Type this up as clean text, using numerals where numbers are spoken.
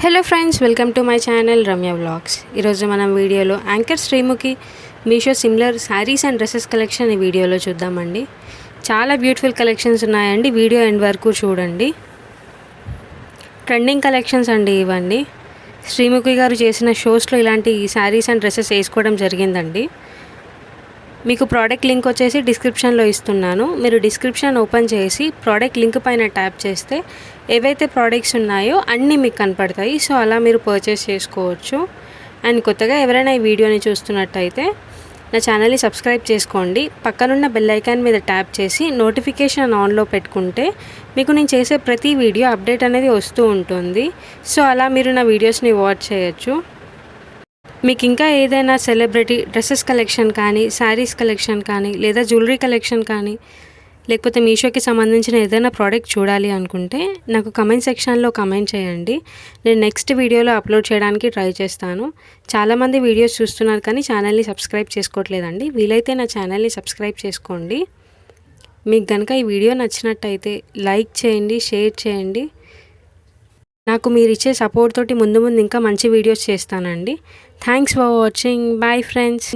Hello friends, welcome to my channel Ramya vlogs. ఈరోజు మనం వీడియోలో anchor Sreemukhi Meesho similar saris and dresses collection ఈ వీడియోలో చూద్దామండి. చాలా బ్యూటిఫుల్ కలెక్షన్స్ ఉన్నాయండి. వీడియో ఎండ్ వరకు చూడండి. ట్రెండింగ్ కలెక్షన్స్ అండి ఇవన్నీ. శ్రీముఖి గారు చేసిన షోస్లో ఇలాంటి శారీస్ అండ్ డ్రెస్సెస్ వేసుకోవడం జరిగిందండి. మీకు ప్రోడక్ట్ లింక్ వచ్చేసి డిస్క్రిప్షన్లో ఇస్తున్నాను. మీరు డిస్క్రిప్షన్ ఓపెన్ చేసి ప్రోడక్ట్ లింక్ పైన ట్యాప్ చేస్తే ఏవైతే ప్రోడక్ట్స్ ఉన్నాయో అన్నీ మీకు కనపడతాయి. సో అలా మీరు పర్చేస్ చేసుకోవచ్చు. అండ్ కొత్తగా ఎవరైనా ఈ వీడియోని చూస్తున్నట్టయితే నా ఛానల్ని సబ్స్క్రైబ్ చేసుకోండి. పక్కనున్న బెల్ ఐకాన్ మీద ట్యాప్ చేసి నోటిఫికేషన్ ఆన్లో పెట్టుకుంటే మీకు నేను చేసే ప్రతి వీడియో అప్డేట్ అనేది వస్తూ ఉంటుంది. సో అలా మీరు నా వీడియోస్ని వాచ్ చేయొచ్చు. మీకు ఇంకా ఏదైనా సెలబ్రిటీ డ్రెస్సెస్ కలెక్షన్ కానీ, శారీస్ కలెక్షన్ కానీ, లేదా జ్యువెలరీ కలెక్షన్ కానీ, లేకపోతే మీషోకి సంబంధించిన ఏదైనా ప్రోడక్ట్ చూడాలి అనుకుంటే నాకు కమెంట్ సెక్షన్లో కమెంట్ చేయండి. నేను నెక్స్ట్ వీడియోలో అప్లోడ్ చేయడానికి ట్రై చేస్తాను. చాలామంది వీడియోస్ చూస్తున్నారు కానీ ఛానల్ని సబ్స్క్రైబ్ చేసుకోవట్లేదండి. వీలైతే నా ఛానల్ని సబ్స్క్రైబ్ చేసుకోండి. మీకు కనుక ఈ వీడియో నచ్చినట్టయితే లైక్ చేయండి, షేర్ చేయండి. నాకు మీరు ఇచ్చే సపోర్ట్ తోటి ముందు ఇంకా మంచి వీడియోస్ చేస్తానండి. Thanks for watching. Bye friends.